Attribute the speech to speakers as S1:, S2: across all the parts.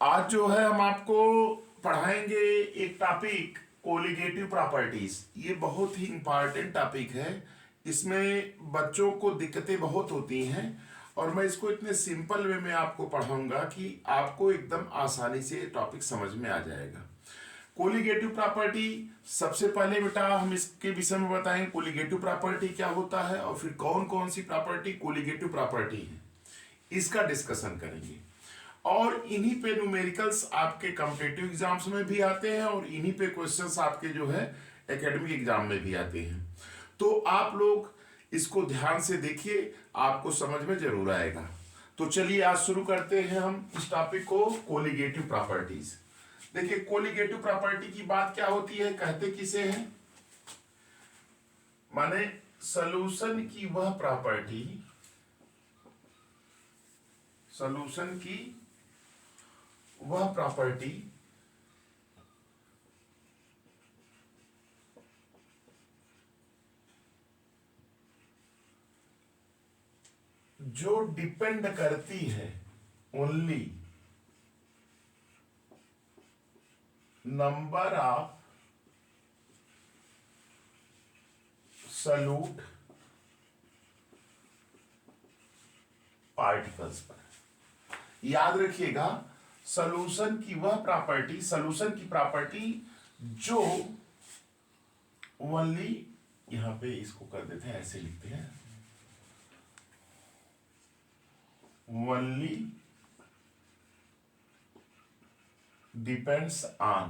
S1: आज जो है हम आपको पढ़ाएंगे एक टॉपिक कोलिगेटिव प्रॉपर्टीज। ये बहुत ही इंपॉर्टेंट टॉपिक है। इसमें बच्चों को दिक्कतें बहुत होती हैं और मैं इसको इतने सिंपल वे में आपको पढ़ाऊंगा कि आपको एकदम आसानी से टॉपिक समझ में आ जाएगा। कोलिगेटिव प्रॉपर्टी, सबसे पहले बेटा हम इसके विषय में बताएंगे कोलिगेटिव प्रॉपर्टी क्या होता है और फिर कौन कौन सी प्रॉपर्टी कोलिगेटिव प्रॉपर्टी है, इसका डिस्कशन करेंगे। और इन्हीं पे न्यूमेरिकल्स आपके कॉम्पिटिटिव एग्जाम्स में भी आते हैं और इन्हीं पे क्वेश्चंस आपके जो है एकेडमिक एग्जाम में भी आते हैं। तो आप लोग इसको ध्यान से देखिए, आपको समझ में जरूर आएगा। तो चलिए आज शुरू करते हैं हम इस टॉपिक को, कोलिगेटिव प्रॉपर्टीज। देखिए कोलिगेटिव प्रॉपर्टी की बात क्या होती है, कहते किसे हैं, माने सॉल्यूशन की वह प्रॉपर्टी, सॉल्यूशन की वह प्रॉपर्टी जो डिपेंड करती है only number of solute particles पर। याद रखिएगा, सॉल्यूशन की वह प्रॉपर्टी, सॉल्यूशन की प्रॉपर्टी जो ओनली, यहां पे इसको कर देते हैं, ऐसे लिखते हैं, ओनली डिपेंड्स ऑन,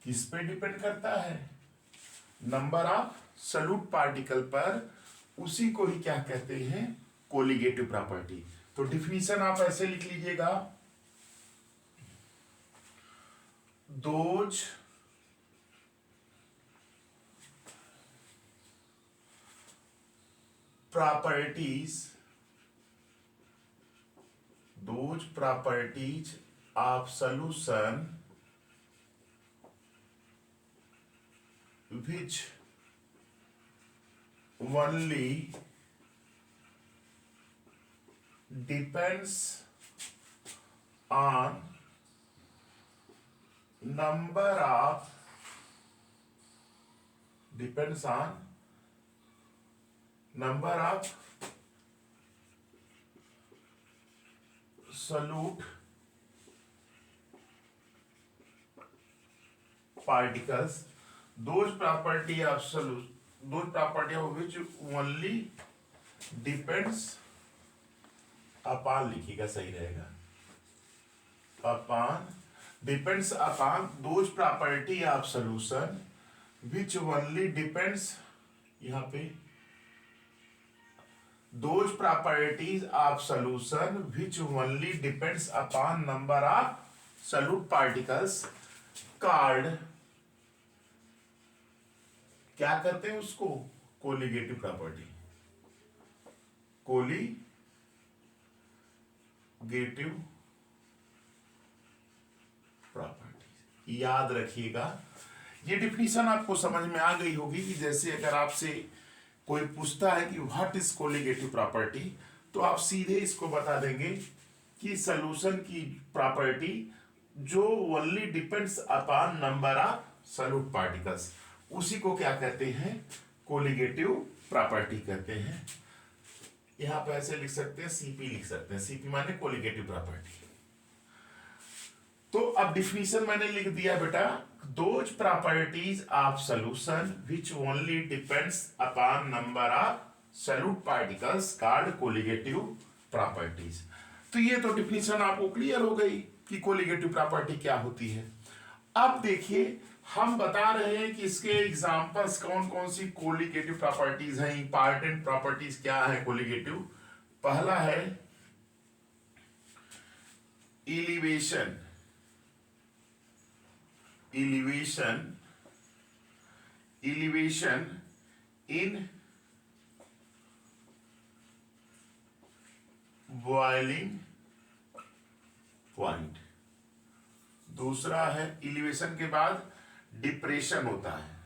S1: किस पे डिपेंड करता है, नंबर ऑफ सॉल्यूट पार्टिकल पर। उसी को ही क्या कहते हैं, कोलिगेटिव प्रॉपर्टी। तो डिफिनीशन आप ऐसे लिख लीजिएगा, those properties of solution which only depends on number of solute particles, those property of which only depends upon, लिखिएगा सही रहेगा, upon, depends upon those property of solution which only depends, यहाँ पे those properties of solution which only depends upon number of solute particles called, क्या कहते हैं उसको, colligative property, colligative property. याद रखिएगा, ये डिफिनीशन आपको समझ में आ गई होगी कि जैसे अगर आपसे कोई पूछता है कि व्हाट इज कोलिगेटिव प्रॉपर्टी, तो आप सीधे इसको बता देंगे कि सॉल्यूशन की प्रॉपर्टी जो only depends upon number of solute particles, उसी को क्या कहते हैं, कोलिगेटिव प्रॉपर्टी कहते हैं। यहां पे ऐसे लिख सकते हैं, सीपी लिख सकते हैं, सीपी माने कोलिगेटिव प्रॉपर्टी। तो अब डिफिनीशन मैंने लिख दिया बेटा, those properties of solution which only depends upon number of solute particles called colligative properties. तो ये तो डिफिनीशन आपको क्लियर हो गई कि कोलिगेटिव प्रॉपर्टी क्या होती है। अब देखिए, हम बता रहे हैं कि इसके एग्जांपल्स कौन कौन सी कोलिगेटिव प्रॉपर्टीज हैं, इंपॉर्टेंट प्रॉपर्टीज क्या है कोलिगेटिव। पहला है elevation, elevation in boiling point। दूसरा है इलिवेशन के बाद डिप्रेशन होता है,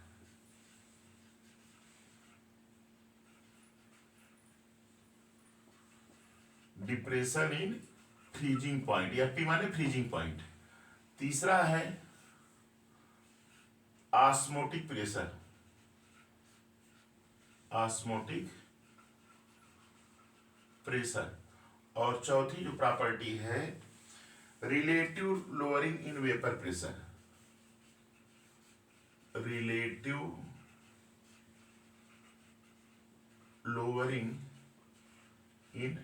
S1: डिप्रेशन इन फ्रीजिंग पॉइंट, या पी माने फ्रीजिंग पॉइंट। तीसरा है ऑस्मोटिक प्रेशर, ऑस्मोटिक प्रेशर। और चौथी जो प्रॉपर्टी है relative lowering in vapour pressure, relative lowering in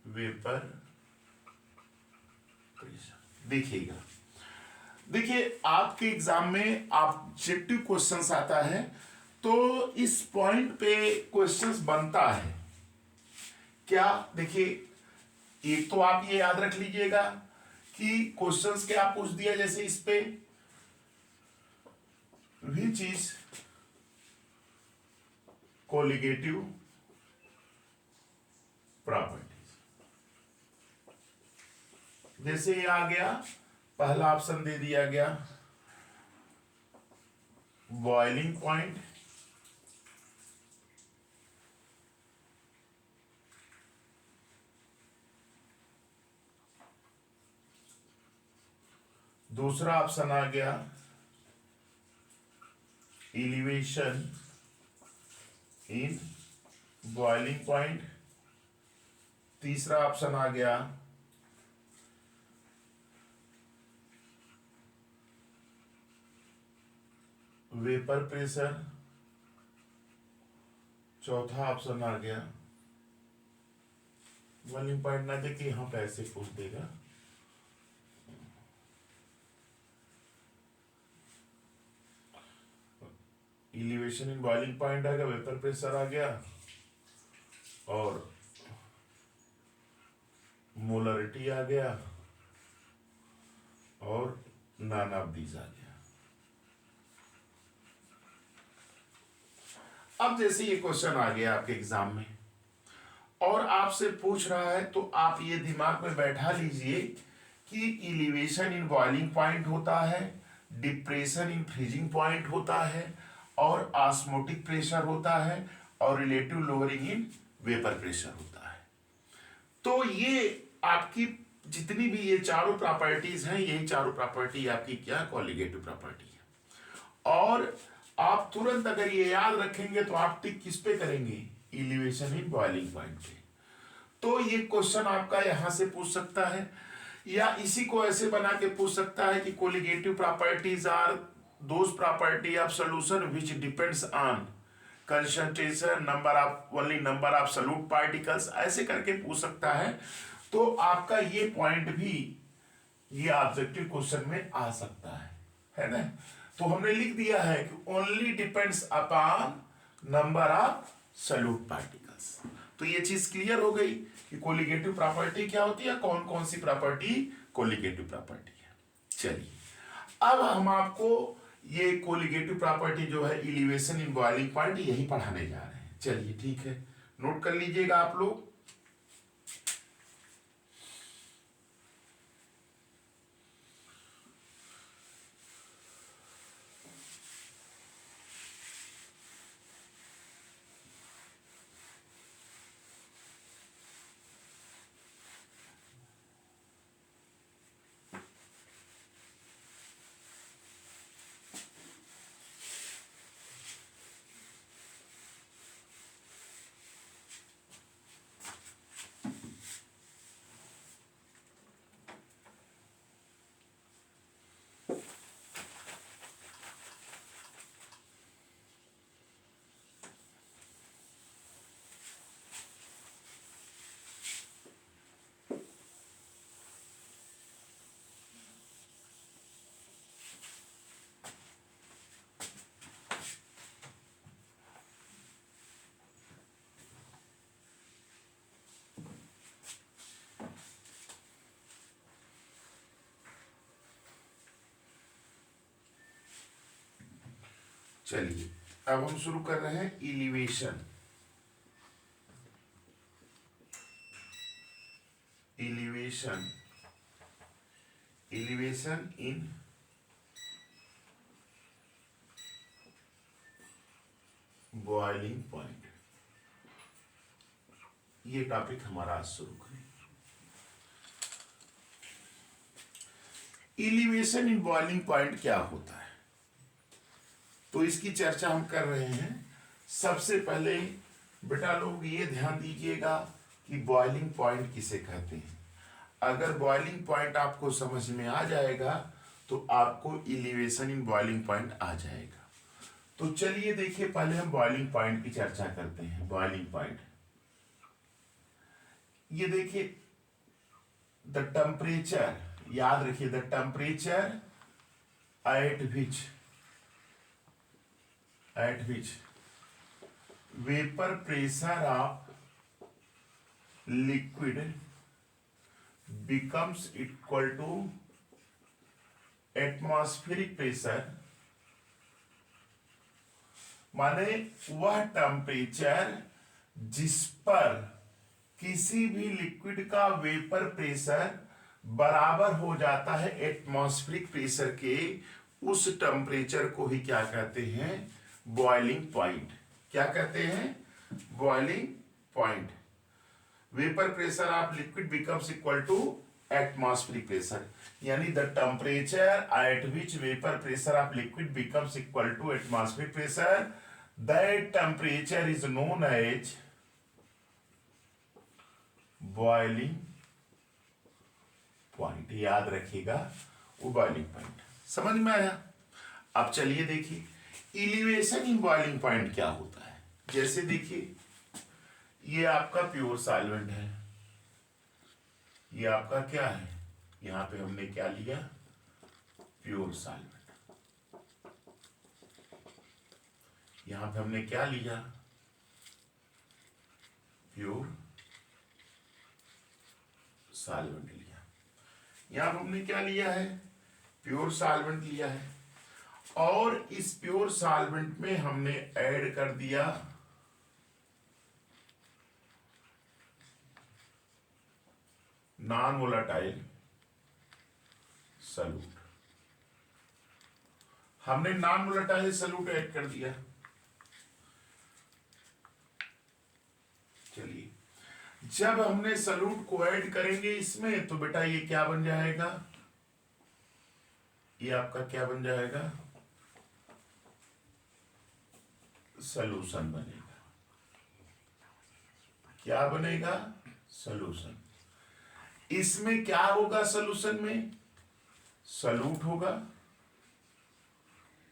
S1: vapour pressure. देखिएगा, देखिए आपके एग्जाम में ऑब्जेक्टिव क्वेश्चंस आता है तो इस पॉइंट पे क्वेश्चंस बनता है क्या। देखिए एक तो आप ये याद रख लीजिएगा कि क्वेश्चंस क्या पूछ दिया, जैसे इस पे विच इज कोलिगेटिव प्रॉपर्टीज, जैसे ये आ गया, पहला ऑप्शन दे दिया गया बॉइलिंग पॉइंट, दूसरा ऑप्शन आ गया एलिवेशन इन बॉइलिंग पॉइंट, तीसरा ऑप्शन आ गया वेपर प्रेशर, चौथा ऑप्शन आ गया बॉइलिंग पॉइंट। ना देखिए यहां पे ऐसे पूछ देगा, एलिवेशन इन बॉइलिंग पॉइंट आ गया, वेपर प्रेशर आ गया और मोलरिटी आ गया और नॉन ऑफ दीज आ गया। अब जैसे ये क्वेश्चन आ गया आपके एग्जाम में और आपसे पूछ रहा है तो आप ये दिमाग में बैठा लीजिए कि एलिवेशन इन बॉइलिंग पॉइंट होता है, डिप्रेशन इन फ्रीजिंग पॉइंट होता है और ऑस्मोटिक प्रेशर होता है और relative lowering in vapour pressure होता है। तो ये आपकी जितनी भी ये चारों प्रॉपर्टीज हैं, यही चारों प्रॉपर्टी आपकी क्या कोलिगेटिव प्रॉपर्टी है। और आप तुरंत अगर ये याद रखेंगे तो आप टिक किस पे करेंगे, एलिवेशन इन बॉइलिंग पॉइंट पे। तो ये क्वेश्चन आपका यहां से पूछ सकता है या इसी को ऐसे बना के पूछ सकता है कि colligative properties are those property of solution which depends on concentration number of solute particles, ऐसे करके पूछ सकता है। तो आपका ये पॉइंट भी ये ऑब्जेक्टिव क्वेश्चन में आ सकता है ना। तो हमने लिख दिया है कि only depends upon number of solute particles. तो ये चीज क्लियर हो गई कि कोलिगेटिव प्रॉपर्टी क्या होती है, कौन कौन सी प्रॉपर्टी कोलिगेटिव प्रॉपर्टी है। चलिए अब हम आपको ये कोलिगेटिव प्रॉपर्टी जो है एलिवेशन इन बॉइलिंग पॉइंट यही पढ़ाने जा रहे हैं। चलिए ठीक है, नोट कर लीजिएगा आप लोग। चलिए अब हम शुरू कर रहे हैं elevation, elevation elevation in boiling point, ये टॉपिक हमारा आज शुरू करें। इलिवेशन इन बॉइलिंग पॉइंट क्या होता है, तो इसकी चर्चा हम कर रहे हैं। सबसे पहले बेटा लोग ये ध्यान दीजिएगा कि बॉइलिंग पॉइंट किसे कहते हैं। अगर बॉइलिंग पॉइंट आपको समझ में आ जाएगा तो आपको इलिवेशन इन बॉइलिंग पॉइंट आ जाएगा। तो चलिए देखिए, पहले हम बॉइलिंग पॉइंट की चर्चा करते हैं। बॉइलिंग पॉइंट, ये देखिए, द टेम्परेचर, याद रखिए, the temperature at which vapour pressure of liquid becomes equal to atmospheric pressure, माने वह टेम्परेचर जिस पर किसी भी लिक्विड का वेपर प्रेशर बराबर हो जाता है एटमॉस्फेरिक प्रेशर के, उस टेम्परेचर को ही क्या कहते हैं, बॉइलिंग पॉइंट। क्या कहते हैं, boiling point. Vapour pressure of liquid becomes equal to atmospheric pressure, यानी the temperature at which vapour pressure of liquid becomes equal to atmospheric pressure, that temperature is known as boiling point. याद रखिएगा, वो boiling point. समझ में आया? अब चलिए देखिए, इलिवेशन इन बॉइलिंग पॉइंट क्या होता है। जैसे देखिए, ये आपका प्योर सॉल्वेंट है, ये आपका क्या है, यहां पे हमने क्या लिया, प्योर सॉल्वेंट। यहां पे हमने क्या लिया, प्योर सॉल्वेंट लिया। यहां पे हमने क्या लिया है, प्योर सॉल्वेंट लिया है। और इस प्योर सॉल्वेंट में हमने ऐड कर दिया नॉन वोलेटाइल सॉल्यूट। हमने नॉन वोलेटाइल सॉल्यूट ऐड कर दिया। चलिए, जब हमने सॉल्यूट को ऐड करेंगे इसमें, तो बेटा ये क्या बन जाएगा, ये आपका क्या बन जाएगा, सॉल्यूशन बनेगा। क्या बनेगा, सॉल्यूशन। इसमें क्या होगा, सॉल्यूशन में सॉल्यूट होगा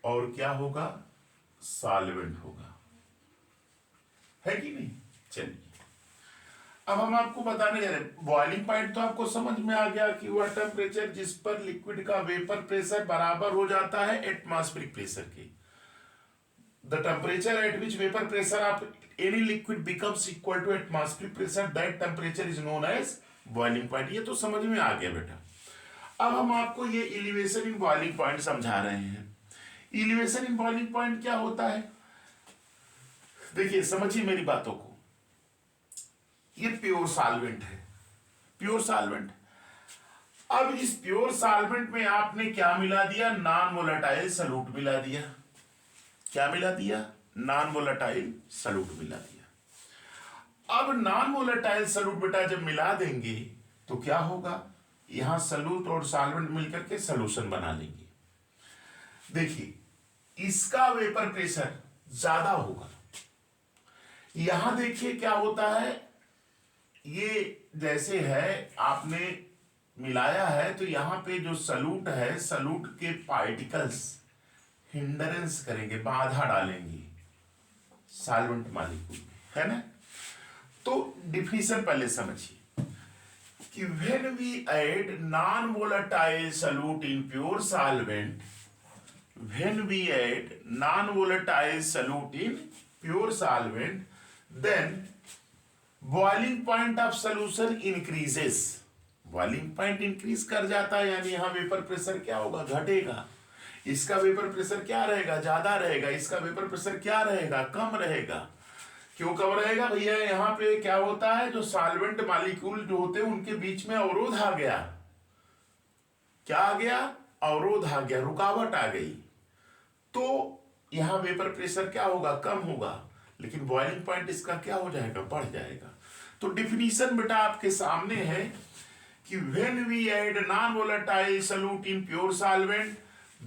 S1: और क्या होगा, सॉल्वेंट होगा, है कि नहीं। चलिए, अब हम आपको बताने जा रहे हैं बॉइलिंग पॉइंट। तो आपको समझ में आ गया कि वह टेम्परेचर जिस पर लिक्विड का वेपर प्रेशर बराबर हो जाता है एटमॉस्फेरिक प्रेशर के, the temperature at which vapour pressure of any liquid becomes equal to atmospheric pressure, that temperature is known as boiling point. ये तो समझ में आ गया बेटा। अब हम आपको ये इलिवेशन इन बॉइलिंग पॉइंट समझा रहे हैं। इलिवेशन इन बॉइलिंग पॉइंट क्या होता है, देखिए समझिए मेरी बातों को। ये प्योर सॉल्वेंट है, प्योर सॉल्वेंट। अब इस प्योर सॉल्वेंट में आपने क्या मिला दिया, नॉन वोलेटाइल सॉल्यूट मिला दिया। क्या मिला दिया, नॉन वोलेटाइल सॉल्यूट मिला दिया। अब नॉन वोलेटाइल सॉल्यूट बेटा जब मिला देंगे तो क्या होगा, यहां सॉल्यूट और सॉल्वेंट मिलकर के सॉल्यूशन बना लेंगे। देखिए, इसका वेपर प्रेशर ज्यादा होगा। यहां देखिए क्या होता है, ये जैसे है आपने मिलाया है, तो यहां पे जो सॉल्यूट है, सॉल्यूट के पार्टिकल्स हिंडरेंस करेंगे, बाधा डालेंगे सॉल्वेंट मॉलिक्यूल में, है ना। तो डिफिनेशन पहले समझिए कि when we add non volatile solute in pure solvent, when we add non volatile solute in pure solvent, then boiling point of solution increases. Boiling point increase कर जाता है, यानी यहां वेपर प्रेशर क्या होगा, घटेगा। इसका वेपर प्रेशर क्या रहेगा, ज्यादा रहेगा। इसका वेपर प्रेशर क्या रहेगा, कम रहेगा। क्यों कम रहेगा भैया, यहां पे क्या होता है, जो सॉल्वेंट मॉलिक्यूल जो होते हैं उनके बीच में अवरोध आ गया। क्या आ गया, अवरोध आ गया, रुकावट आ गई। तो यहां वेपर प्रेशर क्या होगा, कम होगा। लेकिन बॉइलिंग पॉइंट इसका क्या हो जाएगा, बढ़ जाएगा। तो डिफिनीशन बेटा आपके सामने है कि when we add non-volatile solute in pure solvent,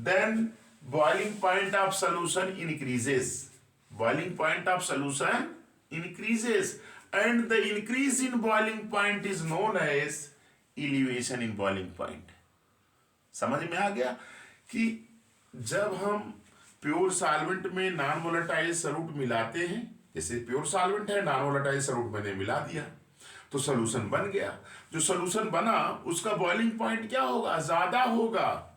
S1: then boiling point of solution increases. Boiling point of solution increases, and the increase in boiling point is known as elevation in boiling point. समझ में आ गया कि जब हम pure solvent में non volatile solute मिलाते हैं, जैसे प्योर सॉल्वेंट है, नॉन वोलेटाइल सॉल्यूट मैंने मिला दिया तो सॉल्यूशन बन गया। जो सॉल्यूशन बना उसका बॉइलिंग पॉइंट क्या होगा, ज्यादा होगा।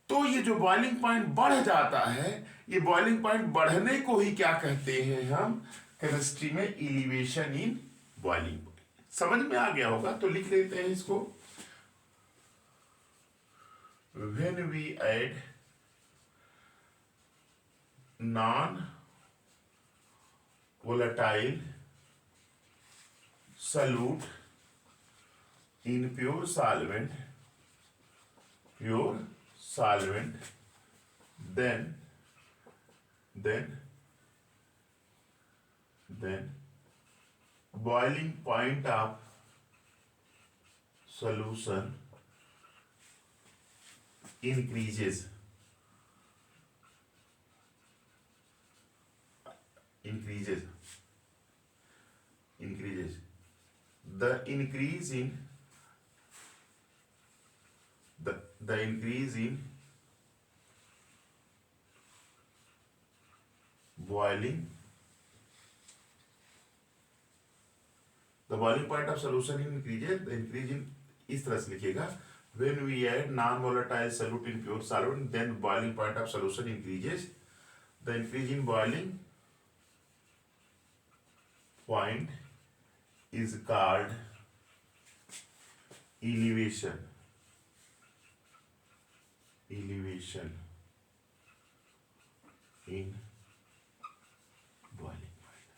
S1: तो ये जो बॉइलिंग पॉइंट बढ़ जाता है, ये बॉइलिंग पॉइंट बढ़ने को ही क्या कहते हैं हम केमिस्ट्री में, एलिवेशन इन बॉइलिंग पॉइंट। समझ में आ गया होगा तो लिख लेते हैं इसको। When we add non-volatile solute in pure solvent, then boiling point of solution increases. The increase in boiling, the boiling point of solution increases, the increase in, इस तरह से लिखिएगा, when we add non-volatile solute in pure solvent, then boiling point of solution increases. The increase in boiling point is called elevation in boiling point।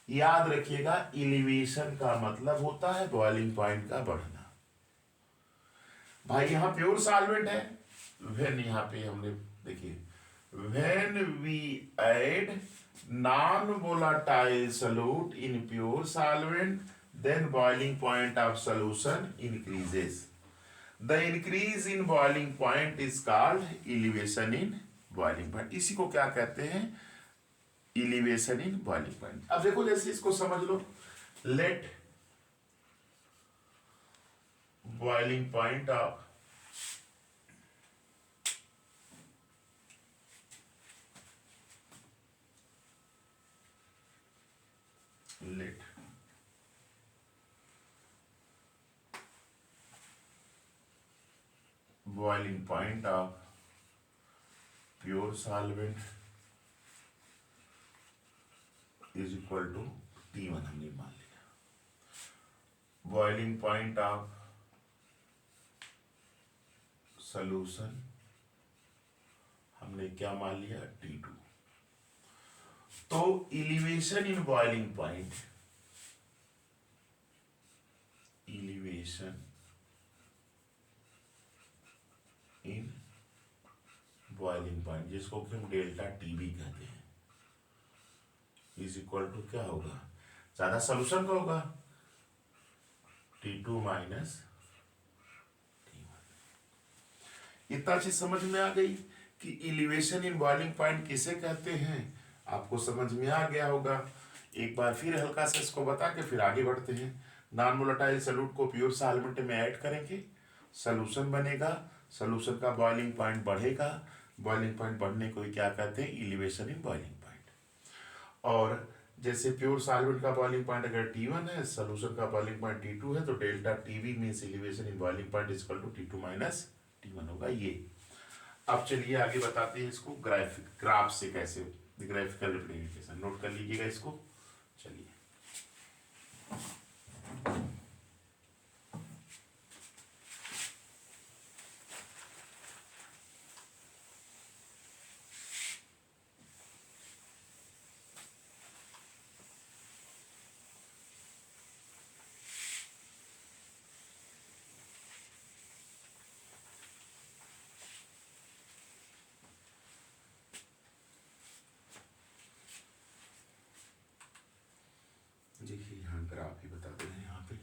S1: याद रखिएगा, elevation का मतलब होता है बॉइलिंग पॉइंट का बढ़ना। भाई यहां प्योर सॉल्वेंट है, व्हेन यहां पे हमने देखिए, when we add non volatile solute in pure solvent, then boiling point of solution increases. The increase in boiling point is called elevation in boiling point. इसी को क्या कहते हैं, एलिवेशन इन बॉइलिंग पॉइंट। अब देखो जैसे इसको समझ लो, late boiling point of pure solvent is equal to T1 हमने मान लिया। बॉइलिंग पॉइंट ऑफ सॉल्यूशन हमने क्या मान लिया, T2। तो elevation in boiling point, elevation in boiling point, जिसको कि हम डेल्टा टीबी कहते हैं, इज इक्वल टू क्या होगा, ज्यादा सॉल्यूशन का होगा, T2 माइनस T1। इतना चीज समझ में आ गई कि एलिवेशन इन बॉइलिंग पॉइंट किसे कहते हैं, आपको समझ में आ गया होगा। एक बार फिर हल्का सा इसको बता के फिर आगे बढ़ते हैं। नॉन वोलेटाइल सॉल्यूट को प्योर सॉल्वेंट में ऐड करेंगे, सॉल्यूशन बनेगा, सॉल्यूशन का बॉइलिंग पॉइंट बढ़ेगा, बॉइलिंग पॉइंट बढ़ने को क्या कहते हैं, एलिवेशन इन बॉइलिंग पॉइंट। और जैसे प्योर सॉल्वेंट का बॉइलिंग पॉइंट अगर T1 है, सॉल्यूशन का बॉइलिंग पॉइंट T2 है, तो delta TV means elevation in boiling point is equal to T2 minus T1 होगा ये। अब चलिए आगे बताते हैं इसको ग्राफ से कैसे, ग्राफिकल रिप्रेजेंटेशन नोट कर लीजिएगा इसको। चलिए देखिए यहाँ ग्राफ ही बता दे रहे हैं यहाँ पे।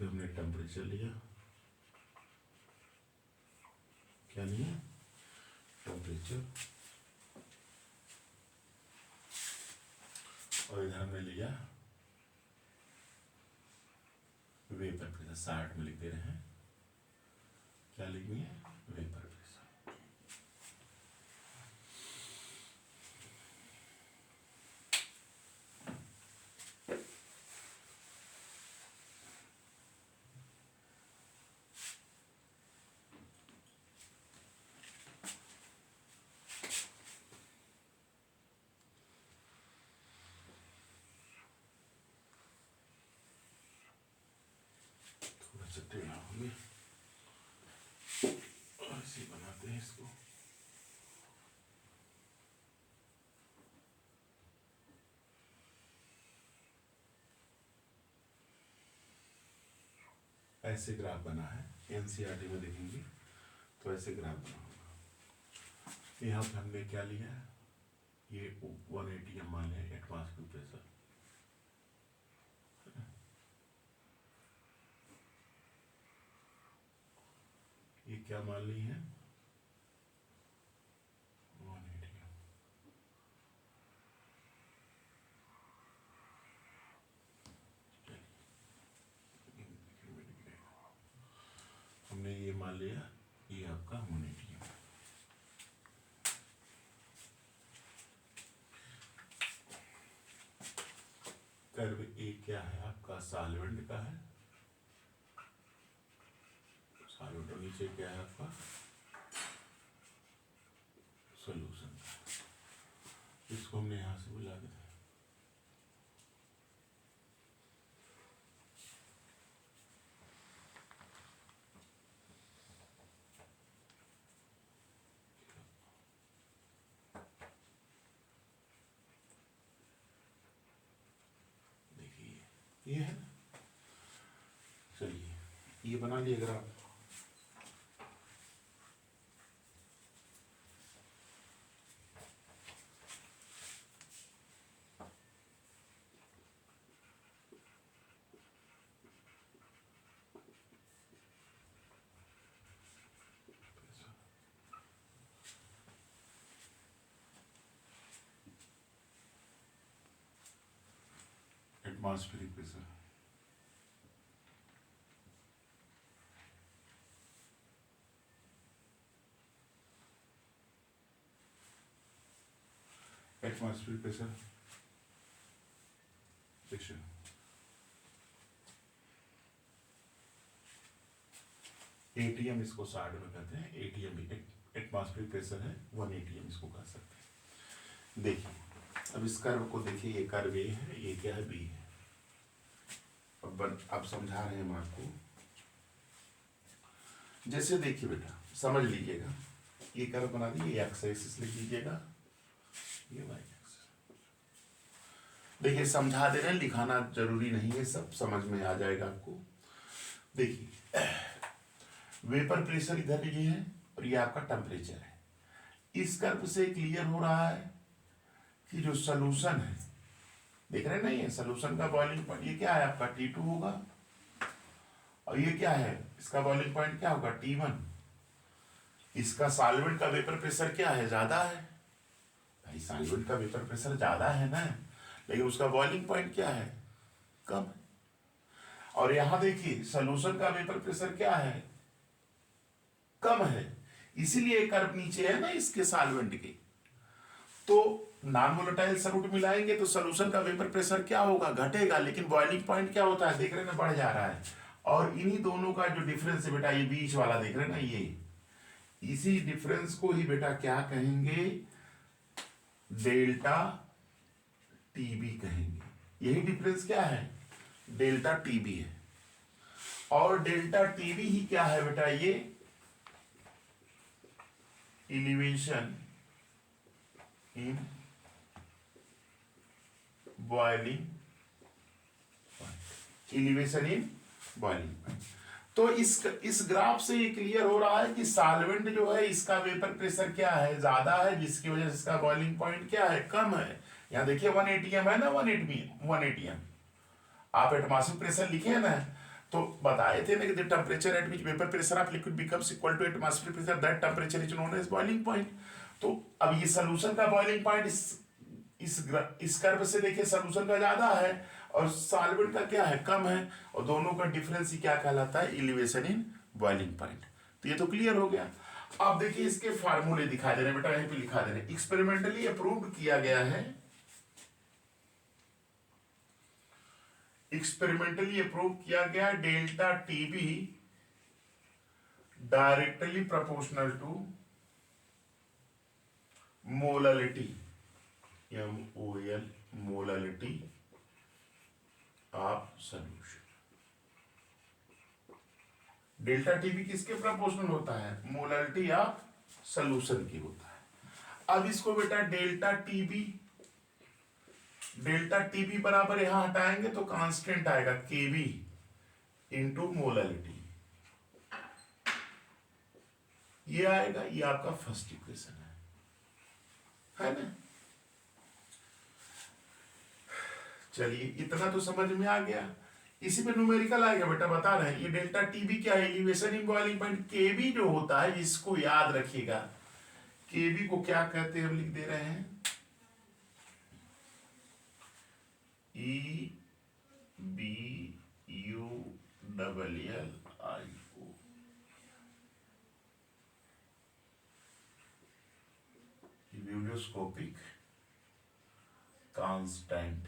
S1: फिर हमने टेम्परेचर लिया, क्या लिया, टेम्परेचर, और इधर हमने लिया वेपर प्रेशर। 60 में लिख दे रहे हैं, क्या लिखेंगे, वेपर प्रेशर। थोड़ा सा टेढ़ा हो गया, ऐसे बनाते हैं इसको। ऐसे ग्राफ बना है, एनसीईआरटी में देखेंगे तो ऐसे ग्राफ बना होगा। यहाँ पे हमने क्या लिया है, ये 180 मान लिया एटमॉस्फेरिक प्रेशर, ये क्या मान ली है, 180। हमने ये मान लिया, ये आपका 180 है। कर्व ए क्या है आपका, सॉल्वेंट का है, सॉल्वेंट, और नीचे क्या है आपका, सॉल्यूशन का। इसको हमने यहां से बुला दिया, देखिए ये है। चलिए ये बना लिए graph. Atmospheric pressure, atmospheric pressure, pressure, ATM इसको 60 में कहते हैं, एटीएम एटमॉस्फेरिक प्रेशर है, 1 एटीएम इसको कह सकते हैं। देखिए अब इस कर्व को देखिए, ये कर्व ए है, ये क्या है, बी है। अब समझा रहे हैं हम आपको, जैसे देखिए बेटा समझ लीजिएगा, ये कर्व बना दिए, एक्स एक्सिस लिख लीजिएगा, ये वाई एक्सिस। देखिए समझा दे रहे हैं, लिखाना जरूरी नहीं है, सब समझ में आ जाएगा आपको। देखिए वेपर प्रेशर इधर ये है और ये आपका टेम्परेचर है। इस कर्व से क्लियर हो रहा है कि जो सॉल्यूशन है, देख रहे नहीं है, सॉल्यूशन का बॉइलिंग पॉइंट ये क्या है आपका, T2 होगा, और ये क्या है, इसका बॉइलिंग पॉइंट क्या होगा, T1। इसका सॉल्वेंट का वेपर प्रेशर क्या है, ज्यादा है भाई, सॉल्वेंट का वेपर प्रेशर ज्यादा है ना, लेकिन उसका बॉइलिंग पॉइंट क्या है, कम है। और यहां देखिए सॉल्यूशन का वेपर प्रेशर क्या है, कम है, इसीलिए कर्व नीचे है ना इसके सॉल्वेंट के। तो नॉन वोलेटाइल सॉल्यूट मिलाएंगे तो सॉल्यूशन का वेपर प्रेशर क्या होगा, घटेगा, लेकिन बॉइलिंग पॉइंट क्या होता है, देख रहे ना, बढ़ जा रहा है। और इन्हीं दोनों का जो डिफरेंस है बेटा, ये बीच वाला देख रहे ना, ये इसी डिफरेंस को ही बेटा क्या कहेंगे, डेल्टा टीबी कहेंगे। यही डिफरेंस क्या है, डेल्टा टीबी है। और डेल्टा टीबी ही क्या है बेटा, ये elevation in boiling point, elevation in boiling point. तो इस ग्राफ से ये क्लियर हो रहा है कि सॉल्वेंट जो है इसका वेपर प्रेशर क्या है, ज्यादा है, जिसकी वजह से इसका बॉइलिंग पॉइंट क्या है, कम है। यहां देखिए 1 atm है ना, 1 atm आप एटमॉस्फेरिक प्रेशर लिखे है ना, तो बताए थे ना कि the temperature at which vapour pressure of liquid becomes equal to atmospheric pressure, that temperature is known as boiling point. तो अब ये सॉल्यूशन का बॉइलिंग पॉइंट इस कर्व से देखिए सॉल्यूशन का ज्यादा है और सॉल्वेंट का क्या है, कम है, और दोनों का डिफरेंस ही क्या कहलाता है, एलिवेशन इन बॉइलिंग पॉइंट। तो ये तो क्लियर हो गया। अब देखिए इसके फार्मूले दिखा दे रहे हैं बेटा, यहीं पे लिखा दे रहे हैं। एक्सपेरिमेंटली अप्रूव्ड किया गया है, एक्सपेरिमेंटली अप्रूव किया गया delta TB directly proportional to molality, MOL molality of solution. Delta TB किसके प्रोपोर्शनल होता है, मोलालिटी ऑफ सॉल्यूशन की होता है। अब इसको बेटा डेल्टा टीबी बराबर यहां हटाएंगे तो कांस्टेंट आएगा केबी इंटू मोलालिटी, ये आएगा, ये आपका फर्स्ट इक्वेशन है ना। चलिए इतना तो समझ में आ गया। इसी पे न्यूमेरिकल आएगा बेटा, बता रहे हैं ये डेल्टा टीबी क्या है, एलिवेशन इन बॉइलिंग पॉइंट। केबी जो होता है इसको याद रखिएगा, केबी को क्या कहते हैं हम लिख दे रहे हैं, EBULLIO, इब्यूलियोस्कोपिक कांस्टेंट।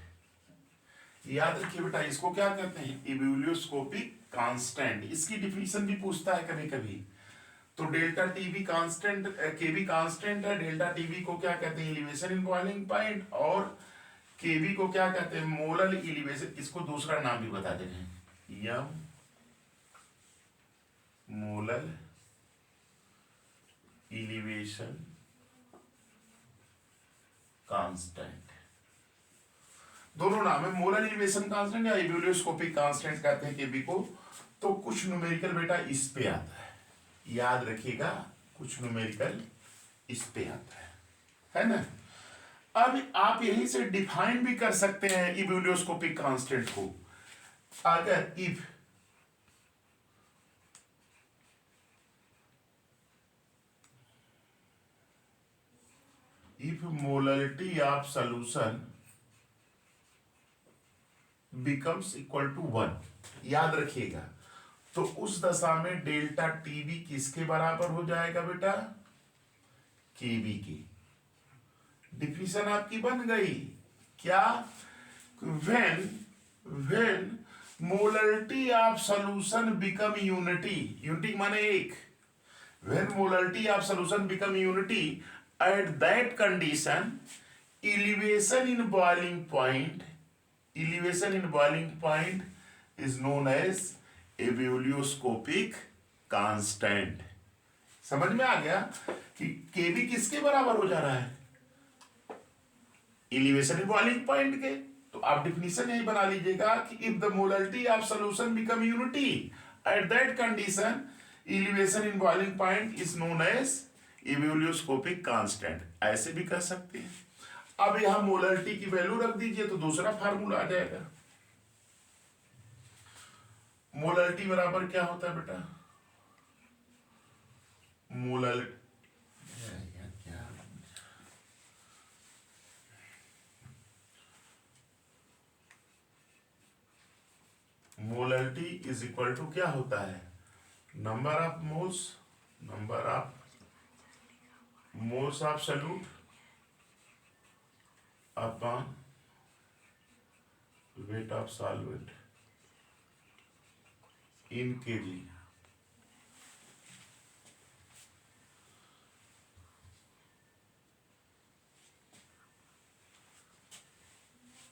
S1: याद रखिए बेटा इसको क्या कहते हैं, इब्यूलियोस्कोपिक कांस्टेंट। इसकी डिफिनीशन भी पूछता है कभी कभी। तो डेल्टा टीबी कांस्टेंट, केबी कांस्टेंट है, डेल्टा टीबी को क्या कहते हैं, एलिवेशन इन बॉइलिंग पॉइंट, और केबी को क्या कहते हैं, मोलर एलिवेशन। इसको दूसरा नाम भी बता दे रहे हैं, यम मोलर एलिवेशन कांस्टेंट, दोनों नाम है, मोलर एलिवेशन कांस्टेंट या इब्यूलियोस्कोपिक कांस्टेंट कहते हैं केबी को। तो कुछ न्यूमेरिकल बेटा इस पे आता है, याद रखिएगा, कुछ न्यूमेरिकल इस पे आता है ना। अब आप यहीं से डिफाइन भी कर सकते हैं इब्यूलियोस्कोपिक कांस्टेंट को। अगर if molarity of solution becomes equal to 1, याद रखिएगा, तो उस दशा में डेल्टा टीबी किसके बराबर हो जाएगा बेटा, केबी की। डिफिनीशन आपकी बन गई क्या, when molarity of solution become unity माने एक, when molarity of solution become unity at that condition elevation in boiling point is known as ebullioscopic constant। समझ में आ गया कि केबी किसके बराबर हो जा रहा है, एलिवेशन इन बॉइलिंग पॉइंट के। तो आप डिफिनीशन यही बना लीजिएगा कि if the molarity of solution become unity at that condition elevation in boiling point is known as ebullioscopic constant, ऐसे भी कर सकते हैं। अब यहां मोलरिटी की वैल्यू रख दीजिए तो दूसरा फार्मूला आ जाएगा। मोलरिटी बराबर क्या होता है बेटा, मोलरिटी इज इक्वल टू क्या होता है, number of moles of solute upon weight of solvent in KG.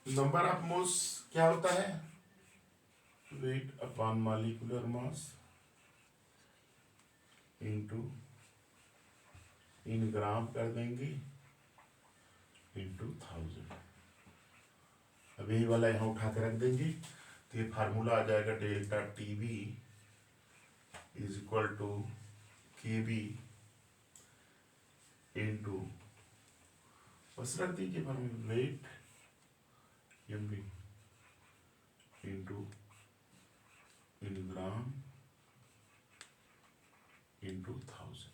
S1: Number of moles क्या होता है, weight upon molecular mass into, in gram कर देंगे, इनटू 1000। अब यही वाला यहाँ उठा के रख देंगे तो ये फार्मूला आ जाएगा, delta TB is equal to KB into, बस रख दीजिए formula, weight MB into in gram into 1000,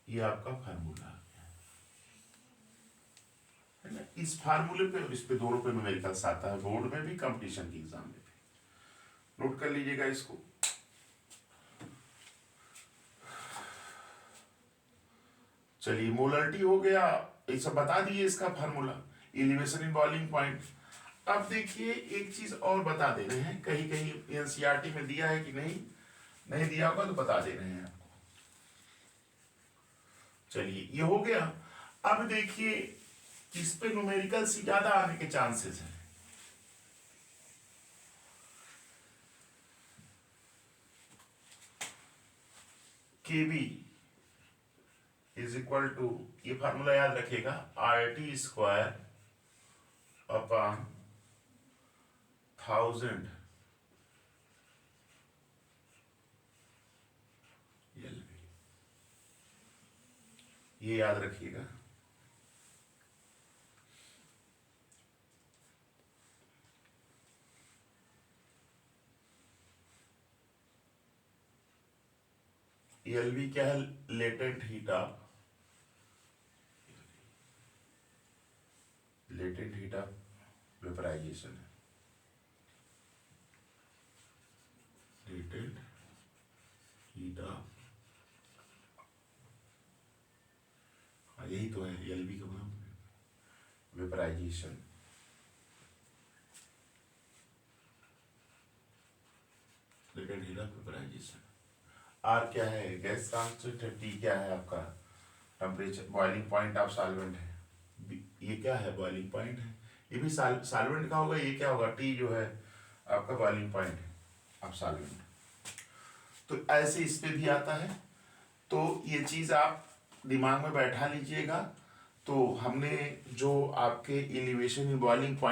S1: ये आपका फार्मूला है ना। इस फार्मूले पे और इस पे दोनों पे न्यूमेरिकल्स आता है, बोर्ड में भी, कंपटीशन के एग्जाम में भी। नोट कर लीजिएगा इसको। चलिए, मोलरिटी हो गया, ये सब बता दिए इसका formula, elevation in boiling point. अब देखिए एक चीज और बता दे रहे हैं, कहीं कहीं एनसीईआरटी में दिया है कि नहीं, नहीं दिया होगा तो बता दे रहे हैं आपको। चलिए ये हो गया। अब देखिए इस पे न्यूमेरिकल से ज्यादा आने के चांसेस हैं। KB इज इक्वल टू, ये फार्मूला याद रखिएगा, RT स्क्वायर अपॉन 1000 LV, ये याद रखिएगा। LV क्या है, latent heat of, latent heat of vaporization है, लेटेंट हीट ऑफ, यही तो है LV का नाम, vaporization. Latent heat of vaporization. R क्या है, गैस ट्रांसपोर्ट। T क्या है आपका temperature, boiling point of solvent है। ये क्या है, बॉइलिंग पॉइंट है, ये भी सॉल्वेंट का होगा। ये क्या होगा, T जो है आपका बॉइलिंग पॉइंट है ऑफ सॉल्वेंट। तो ऐसे इस पे भी आता है। तो ये चीज आप दिमाग में बैठा लीजिएगा। तो हमने जो आपके एलिवेशन इन बॉइलिंग पॉइंट